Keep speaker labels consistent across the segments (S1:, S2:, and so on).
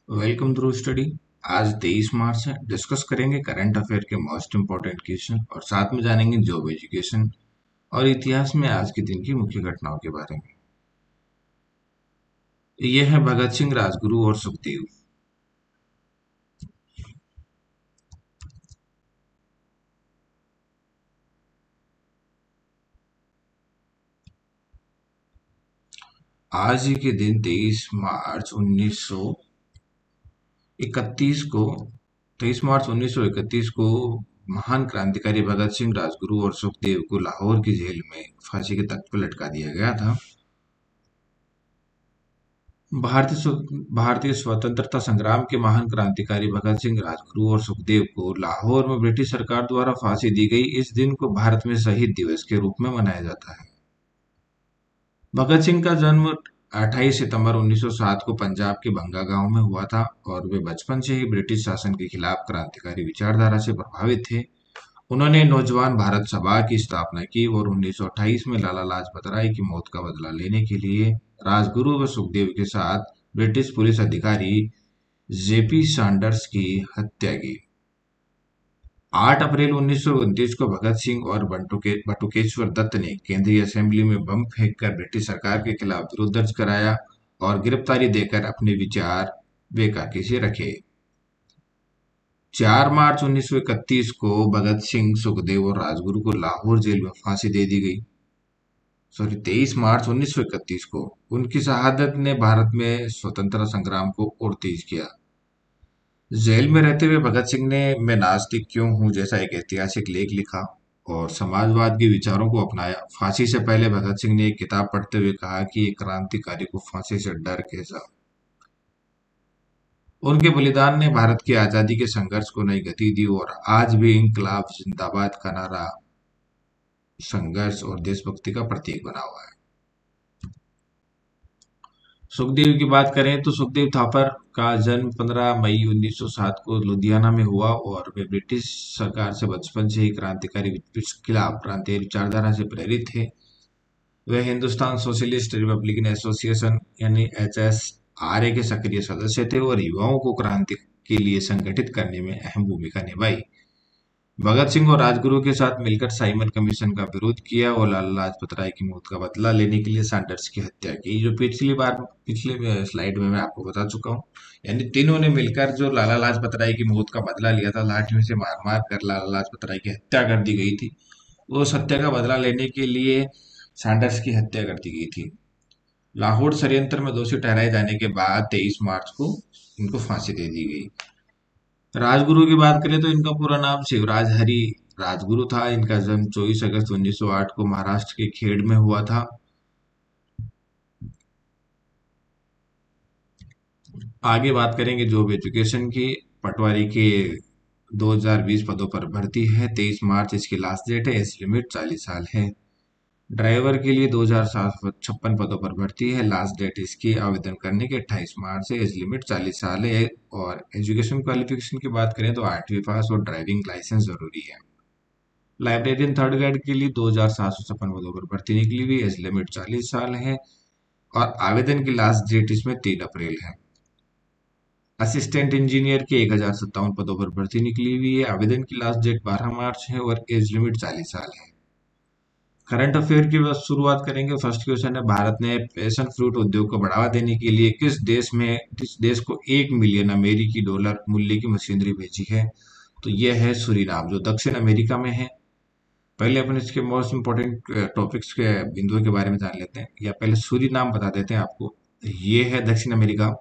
S1: Welcome ध्रुव study. आज 23 मार्च है। Discuss करेंगे करंट अफेयर के मोस्ट इम्पोर्टेंट क्वेश्चन और साथ में जानेंगे जॉब एजुकेशन और इतिहास में आज के दिन की मुख्य घटनाओं के बारे में। ये है भगत सिंह, राजगुरु और सुखदेव। आज ही के दिन 31 को 23 मार्च 1931 को महान क्रांतिकारी भगत सिंह, राजगुरु और सुखदेव को लाहौर की जेल में फांसी के तख्त पर लटका दिया गया था। भारतीय स्वतंत्रता संग्राम के महान क्रांतिकारी भगत सिंह, राजगुरु और सुखदेव को लाहौर में ब्रिटिश सरकार द्वारा फांसी दी गई। इस दिन को भारत में शहीद दिवस के रूप में मनाया जाता है। भगत सिंह का जन्म 28 सितंबर 1907 को पंजाब के बंगा गांव में हुआ था और वे बचपन से ही ब्रिटिश शासन के खिलाफ क्रांतिकारी विचारधारा से प्रभावित थे। उन्होंने नौजवान भारत सभा की स्थापना की और 1928 में लाला लाजपत राय की मौत का बदला लेने के लिए राजगुरु व सुखदेव के साथ ब्रिटिश पुलिस अधिकारी जेपी सैंडर्स की हत्या की। 8 अप्रैल 1929 को भगत सिंह और बटुकेश्वर दत्त ने केंद्रीय असेंबली में बम फेंककर ब्रिटिश सरकार के खिलाफ विरोध दर्ज कराया और गिरफ्तारी देकर अपने विचार बेकाकी से रखे। 4 मार्च 1931 को भगत सिंह, सुखदेव और राजगुरु को लाहौर जेल में फांसी दे दी गई। 23 मार्च 1931 को उनकी शहादत ने भारत में स्वतंत्रता संग्राम को और तेज किया। जेल में रहते हुए भगत सिंह ने मैं नास्तिक क्यों हूं जैसा एक ऐतिहासिक लेख लिखा और समाजवाद के विचारों को अपनाया। फांसी से पहले भगत सिंह ने एक किताब पढ़ते हुए कहा कि एक क्रांतिकारी को फांसी से डर कैसा। उनके बलिदान ने भारत की आजादी के संघर्ष को नई गति दी और आज भी इंकलाब जिंदाबाद का नारा संघर्ष और देशभक्ति का प्रतीक बना हुआ है। सुखदेव की बात करें तो सुखदेव थापर का जन्म 15 मई 1907 को लुधियाना में हुआ और वे ब्रिटिश सरकार से बचपन से ही क्रांतिकारी खिलाफ क्रांतिकारी विचारधारा से प्रेरित थे। वे हिंदुस्तान सोशलिस्ट रिपब्लिकन एसोसिएशन यानी HSRA के सक्रिय सदस्य थे और युवाओं को क्रांति के लिए संगठित करने में अहम भूमिका निभाई। भगत सिंह और राजगुरु के साथ मिलकर साइमन कमीशन का विरोध किया और लाला लाजपत राय की मौत का बदला लेने के लिए सैंडर्स की हत्या की, जो पिछले स्लाइड में मैं आपको बता चुका हूँ। यानी तीनों ने मिलकर जो लाला लाजपत राय की मौत का बदला लिया था, लाठियों से मार मार कर लाला लाजपत राय की हत्या कर दी गई थी। उस हत्या का बदला लेने के लिए सैंडर्स की हत्या कर दी गई थी। लाहौर षड्यंत्र में दोषी ठहराए जाने के बाद 23 मार्च को इनको फांसी दे दी गई। राजगुरु की बात करें तो इनका पूरा नाम शिवराज हरि राजगुरु था। इनका जन्म 24 अगस्त 1908 को महाराष्ट्र के खेड़ में हुआ था। आगे बात करेंगे जॉब एजुकेशन की। पटवारी के 2020 पदों पर भर्ती है। 23 मार्च इसकी लास्ट डेट है। एज लिमिट 40 साल है। ड्राइवर के लिए 2756 पदों पर भर्ती है। लास्ट डेट इसकी आवेदन करने की 28 मार्च है। एज लिमिट 40 साल है। और एजुकेशन क्वालिफिकेशन की बात करें तो 8वीं पास और ड्राइविंग लाइसेंस जरूरी है। लाइब्रेरियन थर्ड ग्रेड के लिए 2756 पदों पर भर्ती निकली हुई। एज लिमिट 40 साल है और आवेदन की लास्ट डेट इसमें 3 अप्रैल है। असिस्टेंट इंजीनियर के 1057 पदों पर भर्ती निकली हुई है। आवेदन की लास्ट डेट 12 मार्च है और एज लिमिट 40 साल है। करंट अफेयर की बस शुरुआत करेंगे। फर्स्ट क्वेश्चन है, भारत ने पैशन फ्रूट उद्योग को बढ़ावा देने के लिए किस देश को 1 मिलियन अमेरिकी डॉलर मूल्य की मशीनरी भेजी है? तो यह है सूरीनाम, जो दक्षिण अमेरिका में है। पहले अपन इसके मोस्ट इम्पोर्टेंट टॉपिक्स के बिंदुओं के बारे में जान लेते हैं, या पहले सूरीनाम बता देते हैं आपको। ये है दक्षिण अमेरिका।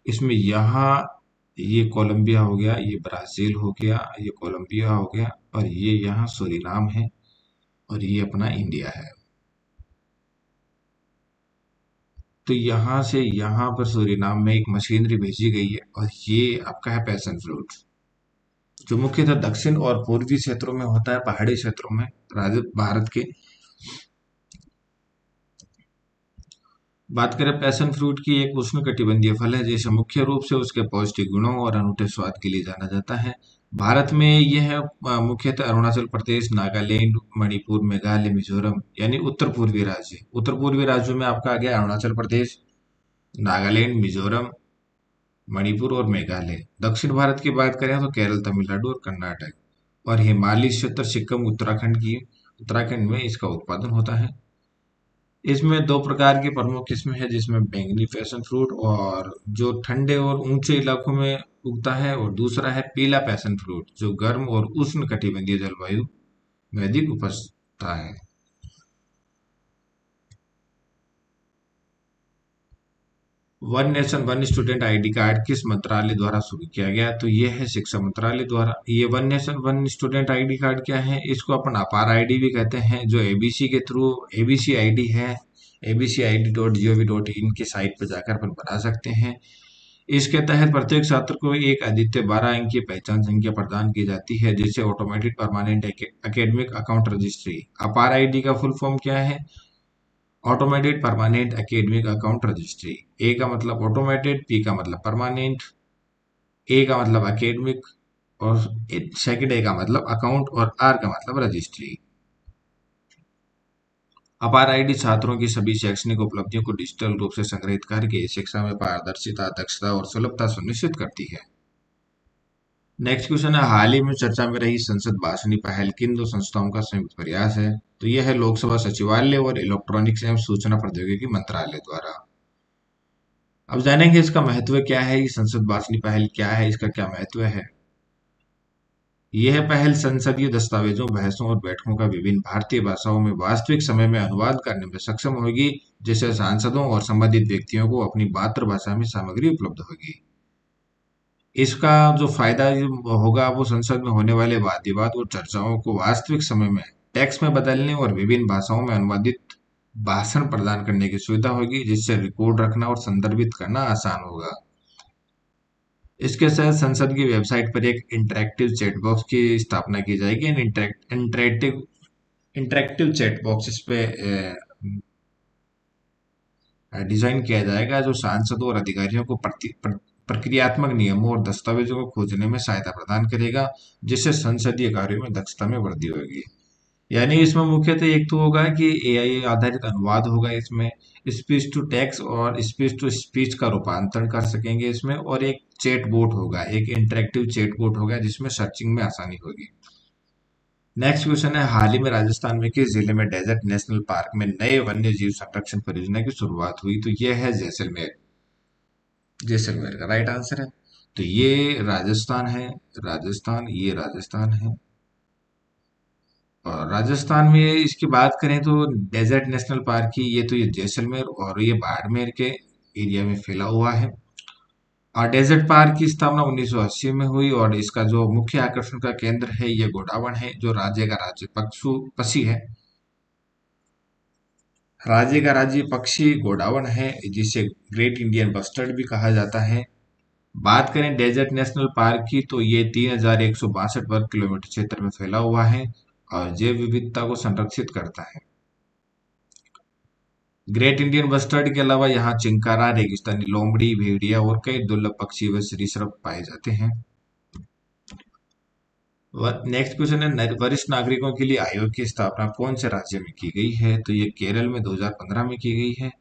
S1: इसमें यहाँ ये कोलंबिया हो गया, ये ब्राजील हो गया, ये कोलंबिया हो गया और ये यहाँ सूरीनाम है और ये अपना इंडिया है। तो यहाँ से यहाँ पर सूरीनाम में एक मशीनरी भेजी गई है और ये आपका है पैशन फ्रूट, जो मुख्यतः दक्षिण और पूर्वी क्षेत्रों में होता है, पहाड़ी क्षेत्रों में भारत के। बात करें पैशन फ्रूट की, एक उष्णकटिबंधीय फल है जिसे मुख्य रूप से उसके पौष्टिक गुणों और अनूठे स्वाद के लिए जाना जाता है। भारत में यह मुख्यतः अरुणाचल प्रदेश, नागालैंड, मणिपुर, मेघालय, मिजोरम यानी उत्तर पूर्वी राज्यों में आपका आ गया अरुणाचल प्रदेश, नागालैंड, मिजोरम मणिपुर और मेघालय। दक्षिण भारत की बात करें तो केरल, तमिलनाडु और कर्नाटक। और हिमालयी क्षेत्र सिक्किम, उत्तराखंड में इसका उत्पादन होता है। इसमें दो प्रकार की प्रमुख किस्में हैं, जिसमें बैंगनी पैशन फ्रूट और जो ठंडे और ऊंचे इलाकों में उगता है, और दूसरा है पीला पैशन फ्रूट जो गर्म और उष्ण कटिबंधीय जलवायु में अधिक उपजता है। One nation one student ID card किस मंत्रालय द्वारा शुरू किया गया? तो ये है शिक्षा मंत्रालय द्वारा। ये one nation one student ID card क्या है? इसको अपन अपार आईडी भी कहते हैं, जो एबीसी के थ्रू एबीसी आईडी है, abcid.gov.in की साइट पर जाकर अपन बना सकते हैं। इसके तहत प्रत्येक छात्र को एक अद्वितीय 12 अंक की पहचान संख्या प्रदान की जाती है, जिसे automated permanent academic account registry. APAAR ID का फुल फॉर्म क्या है? Automated permanent academic account registry. A का मतलब ऑटोमेटेड, पी का मतलब परमानेंट, ए का मतलब एकेडमिक, और सेकंड ए का मतलब अकाउंट, और आर का मतलब रजिस्ट्री। अपार आईडी छात्रों की सभी शैक्षणिक उपलब्धियों को डिजिटल रूप से संग्रहित करके शिक्षा में पारदर्शिता, दक्षता और सुलभता सुनिश्चित करती है। नेक्स्ट क्वेश्चन है, हाल ही में चर्चा में रही संसद भाषणी पहल किन दो संस्थाओं का संयुक्त प्रयास है? तो यह है लोकसभा सचिवालय और इलेक्ट्रॉनिक्स एवं सूचना प्रौद्योगिकी मंत्रालय द्वारा। अब जानेंगे इसका महत्व क्या है, ये संसद भाषणी पहल क्या है, इसका क्या महत्व है। यह पहल संसदीय दस्तावेजों, बहसों और बैठकों का विभिन्न भारतीय भाषाओं में वास्तविक समय में अनुवाद करने में सक्षम होगी, जिससे सांसदों और संबंधित व्यक्तियों को अपनी मातृभाषा में सामग्री उपलब्ध होगी। इसका जो फायदा होगा वो संसद में होने वाले वाद विवाद और चर्चाओं को वास्तविक समय में टेक्स्ट में बदलने और विभिन्न भाषाओं में अनुवादित भाषण प्रदान करने की सुविधा होगी, जिससे रिकॉर्ड रखना और संदर्भित करना आसान होगा। इसके साथ संसद की वेबसाइट पर एक इंटरैक्टिव चैट बॉक्स की स्थापना की जाएगी। इंटरैक्टिव चैट बॉक्स इस पे डिजाइन किया जाएगा, जो सांसदों और अधिकारियों को प्रक्रियात्मक नियमों और दस्तावेजों को खोजने में सहायता प्रदान करेगा, जिससे संसदीय कार्यों में दक्षता में वृद्धि होगी। यानी इसमें मुख्यतः एक तो होगा कि एआई आधारित अनुवाद होगा, इसमें स्पीच टू टेक्स्ट और स्पीच टू स्पीच का रूपांतरण कर सकेंगे इसमें, और एक चैट बोट होगा, एक इंटरेक्टिव चैट बोट होगा जिसमें सर्चिंग में आसानी होगी। नेक्स्ट क्वेश्चन है, हाल ही में राजस्थान में किस जिले में डेजर्ट नेशनल पार्क में नए वन्य जीव संरक्षण परियोजना की शुरुआत हुई? तो यह है जैसलमेर। जैसलमेर का राइट आंसर है। तो ये राजस्थान है, ये राजस्थान है। और राजस्थान में इसकी बात करें तो डेजर्ट नेशनल पार्क की, ये जैसलमेर और ये बाड़मेर के एरिया में फैला हुआ है। और डेजर्ट पार्क की स्थापना 1980 में हुई, और इसका जो मुख्य आकर्षण का केंद्र है ये गोडावण है, जो राज्य का राज्य पशु पक्षी है। राज्य का राज्य पक्षी गोडावण है, जिसे ग्रेट इंडियन बस्टर्ड भी कहा जाता है। बात करें डेजर्ट नेशनल पार्क की, तो ये 3162 वर्ग किलोमीटर क्षेत्र में फैला हुआ है और जैव विविधता को संरक्षित करता है। ग्रेट इंडियन बस्टर्ड के अलावा यहाँ चिंकारा, रेगिस्तानी लोमड़ी, भेड़िया और कई दुर्लभ पक्षी व सरीसृप पाए जाते हैं। नेक्स्ट क्वेश्चन है, वरिष्ठ नागरिकों के लिए आयोग की स्थापना कौन से राज्य में की गई है? तो ये केरल में 2015 में की गई है,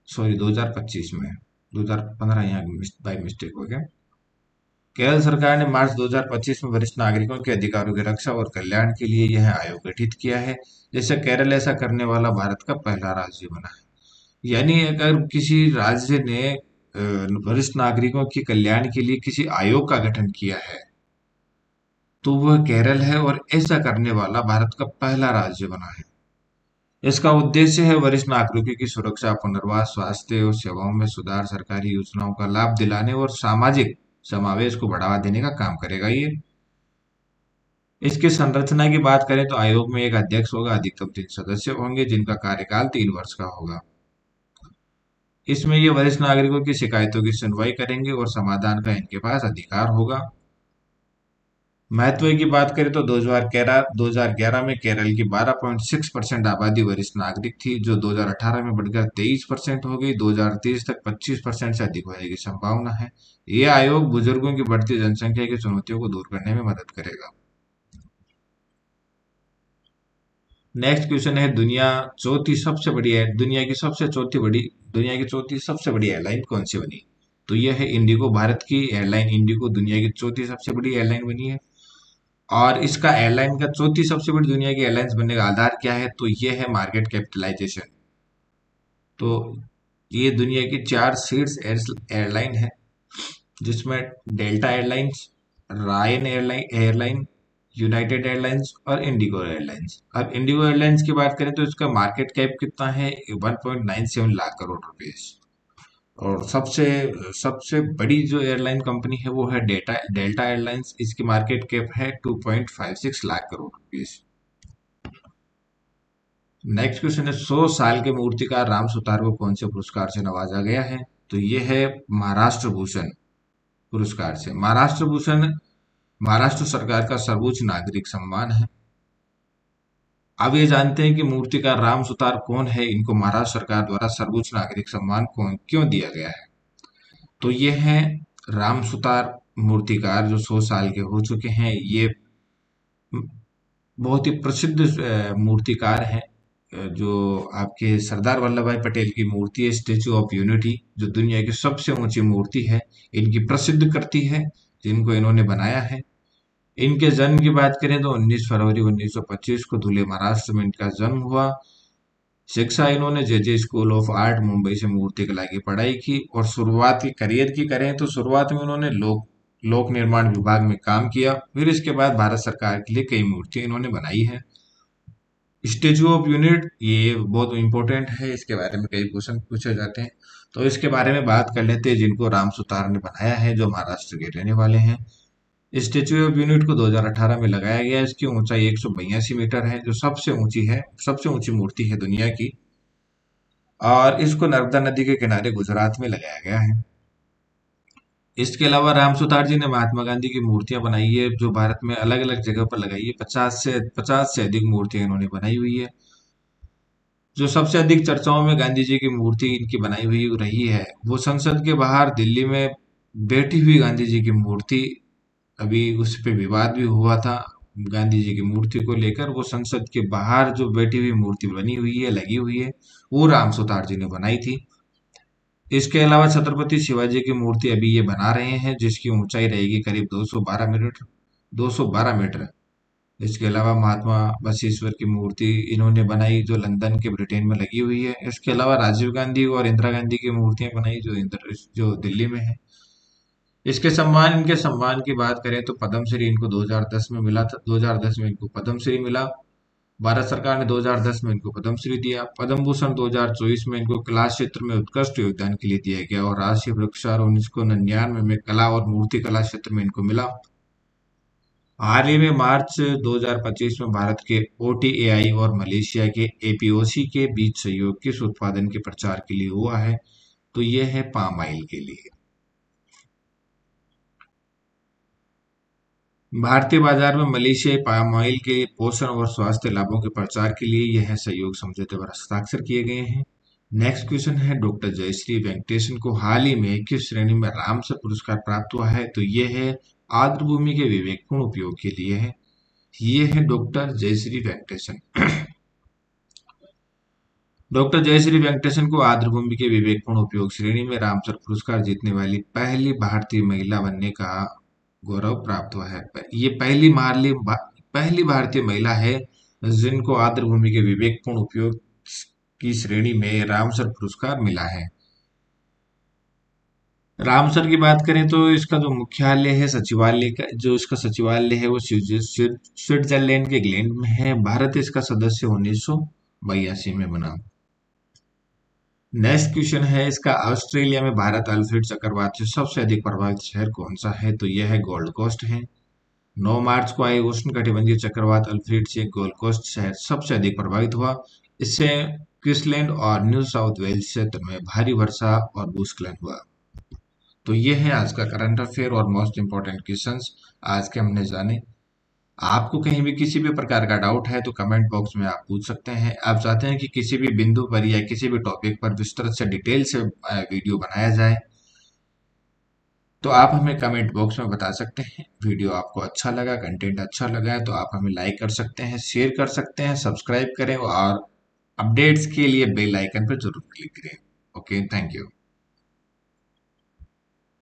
S1: सॉरी 2025 में, 2015 यहाँ बाई मिस्टेक हो गया। केरल सरकार ने मार्च 2025 में वरिष्ठ नागरिकों के अधिकारों की रक्षा और कल्याण के लिए यह आयोग गठित किया है, जिससे केरल ऐसा करने वाला भारत का पहला राज्य बना है। यानी अगर किसी राज्य ने वरिष्ठ नागरिकों के कल्याण के लिए किसी आयोग का गठन किया है तो वह केरल है, और ऐसा करने वाला भारत का पहला राज्य बना है। इसका उद्देश्य है वरिष्ठ नागरिकों की सुरक्षा, पुनर्वास, स्वास्थ्य और सेवाओं में सुधार, सरकारी योजनाओं का लाभ दिलाने और सामाजिक समावेश को बढ़ावा देने का काम करेगा ये। इसकी संरचना की बात करें तो आयोग में एक अध्यक्ष होगा, अधिकतम 3 सदस्य होंगे, जिनका कार्यकाल 3 वर्ष का होगा। इसमें ये वरिष्ठ नागरिकों की शिकायतों की सुनवाई करेंगे और समाधान का इनके पास अधिकार होगा। महत्व की बात करें तो 2011 में केरल की 12.6% आबादी वरिष्ठ नागरिक थी, जो 2018 में बढ़कर 23% हो गई। 2030 तक 25% से अधिक होने की संभावना है। यह आयोग बुजुर्गों की बढ़ती जनसंख्या की चुनौतियों को दूर करने में मदद करेगा। नेक्स्ट क्वेश्चन है, दुनिया की चौथी सबसे बड़ी एयरलाइन कौन सी बनी? तो यह है इंडिगो। भारत की एयरलाइन इंडिगो दुनिया की चौथी सबसे बड़ी एयरलाइन बनी है। और इसका एयरलाइन का चौथी सबसे बड़ी दुनिया की एयरलाइंस बनने का आधार क्या है, तो ये है मार्केट कैपिटलाइजेशन। तो ये दुनिया की 4 शीर्ष एयरलाइन है, जिसमें delta airlines, Ryan airline, United airlines और इंडिगो एयरलाइंस। अब इंडिगो एयरलाइंस की बात करें तो इसका मार्केट कैप कितना है, 1.97 लाख करोड़ रुपीस। और सबसे सबसे बड़ी जो एयरलाइन कंपनी है वो है डेल्टा डेल्टा एयरलाइंस। इसकी मार्केट कैप है 2.56 lakh crore rupees. Next question है, 100 साल के मूर्तिकार राम सुतार को कौन से पुरस्कार से नवाजा गया है, तो ये है महाराष्ट्र भूषण पुरस्कार से। महाराष्ट्र भूषण महाराष्ट्र सरकार का सर्वोच्च नागरिक सम्मान है। अब ये जानते हैं कि मूर्तिकार राम सुतार कौन है, इनको महाराष्ट्र सरकार द्वारा सर्वोच्च नागरिक सम्मान कौन क्यों दिया गया है। तो ये है राम सुतार मूर्तिकार, जो 100 साल के हो चुके हैं। ये बहुत ही प्रसिद्ध मूर्तिकार हैं, जो आपके सरदार वल्लभ भाई पटेल की मूर्ति है, स्टेचू ऑफ यूनिटी, जो दुनिया की सबसे ऊंची मूर्ति है, इनकी प्रसिद्ध करती है, जिनको इन्होंने बनाया है। इनके जन्म की बात करें तो 19 फरवरी 1925 को धुले महाराष्ट्र में इनका जन्म हुआ। शिक्षा इन्होंने जे स्कूल ऑफ आर्ट मुंबई से मूर्ति कला की पढ़ाई की। और शुरुआत की करियर की करें तो शुरुआत में उन्होंने लोक निर्माण विभाग में काम किया। फिर इसके बाद भारत सरकार के लिए कई मूर्तियां इन्होंने बनाई है। स्टेचू ऑफ यूनिट ये बहुत इंपॉर्टेंट है, इसके बारे में कई क्वेश्चन पूछे जाते हैं। तो इसके बारे में बात कर लेते हैं, जिनको राम सुतार ने बनाया है, जो महाराष्ट्र के रहने वाले हैं। स्टेचू ऑफ यूनिट को 2018 में लगाया गया। इसकी ऊंचाई 182 मीटर है, जो सबसे ऊंची मूर्ति है दुनिया की। और इसको नर्मदा नदी के किनारे गुजरात में लगाया गया है। इसके अलावा राम सुतार जी ने महात्मा गांधी की मूर्तियां बनाई है, जो भारत में अलग अलग जगह पर लगाई है। 50 से अधिक मूर्तियां इन्होंने बनाई हुई है। जो सबसे अधिक चर्चाओं में गांधी जी की मूर्ति इनकी बनाई हुई रही है, वो संसद के बाहर दिल्ली में बैठी हुई गांधी जी की मूर्ति। अभी उस पे विवाद भी हुआ था गांधी जी की मूर्ति को लेकर। वो संसद के बाहर जो बैठी हुई मूर्ति बनी हुई है, लगी हुई है, वो राम सुतार जी ने बनाई थी। इसके अलावा छत्रपति शिवाजी की मूर्ति अभी ये बना रहे हैं, जिसकी ऊंचाई रहेगी करीब 212 मीटर। इसके अलावा महात्मा बसवेश्वर की मूर्ति इन्होंने बनाई, जो लंदन के ब्रिटेन में लगी हुई है। इसके अलावा राजीव गांधी और इंदिरा गांधी की मूर्तियां बनाई, जो दिल्ली में है। इनके सम्मान की बात करें तो पद्मश्री इनको 2010 में मिला था। 2010 में इनको पद्मश्री मिला। भारत सरकार ने 2010 में इनको पद्मश्री दिया। पद्म भूषण 2024 में इनको कला क्षेत्र में उत्कृष्ट योगदान के लिए दिया गया। और राष्ट्रीय पुरस्कार 1999 में कला और मूर्ति कला क्षेत्र में इनको मिला। हाल ही में मार्च 2025 में भारत के OTAI और मलेशिया के APOC के बीच सहयोग किस उत्पादन के प्रचार के लिए हुआ है, तो यह है पाम ऑयल के लिए। भारतीय बाजार में मलेशियाई पाम ऑयल के पोषण और स्वास्थ्य लाभों के प्रचार के लिए यह सहयोग समझौते पर हस्ताक्षर किए गए हैं। नेक्स्ट क्वेश्चन है, डॉक्टर जयश्री वेंकटेशन को हाल ही में किस श्रेणी में रामसर पुरस्कार प्राप्त हुआ है, तो यह है आर्द्रभूमि के विवेकपूर्ण उपयोग के लिए है। ये है डॉक्टर जयश्री वेंकटेशन। डॉक्टर जयश्री वेंकटेशन को आर्द्रभूमि के विवेकपूर्ण उपयोग श्रेणी में रामसर पुरस्कार जीतने वाली पहली भारतीय महिला बनने का गौरव प्राप्त हुआ है। ये पहली भारतीय महिला है जिनको आर्द्रभूमि के विवेकपूर्ण उपयोग की श्रेणी में रामसर पुरस्कार मिला है। रामसर की बात करें तो इसका जो मुख्यालय है, इसका सचिवालय है, वो स्विट्जरलैंड के ग्लेंड में है। भारत इसका सदस्य 1982 में बना। नेक्स्ट क्वेश्चन है इसका, ऑस्ट्रेलिया में भारत अल्फ्रेड चक्रवात से सबसे अधिक प्रभावित शहर कौन सा है, तो यह है गोल्ड कोस्ट है। 9 मार्च को आए उष्णकटिबंधीय चक्रवात अल्फ्रेड से गोल्ड कोस्ट शहर सबसे अधिक प्रभावित हुआ। इससे क्वींसलैंड और न्यू साउथ वेल्स क्षेत्र में भारी वर्षा और भूस्खलन हुआ। तो ये है आज का करंट अफेयर और मोस्ट इंपॉर्टेंट क्वेश्चंस आज के हमने जाने। आपको कहीं भी किसी भी प्रकार का डाउट है तो कमेंट बॉक्स में आप पूछ सकते हैं। आप चाहते हैं कि किसी भी बिंदु पर या किसी भी टॉपिक पर विस्तृत से डिटेल से वीडियो बनाया जाए, तो आप हमें कमेंट बॉक्स में बता सकते हैं। वीडियो आपको अच्छा लगा, कंटेंट अच्छा लगा है तो आप हमें लाइक कर सकते हैं, शेयर कर सकते हैं, सब्सक्राइब करें और अपडेट्स के लिए बेल आइकन पर जरूर क्लिक करें। Okay, thank you.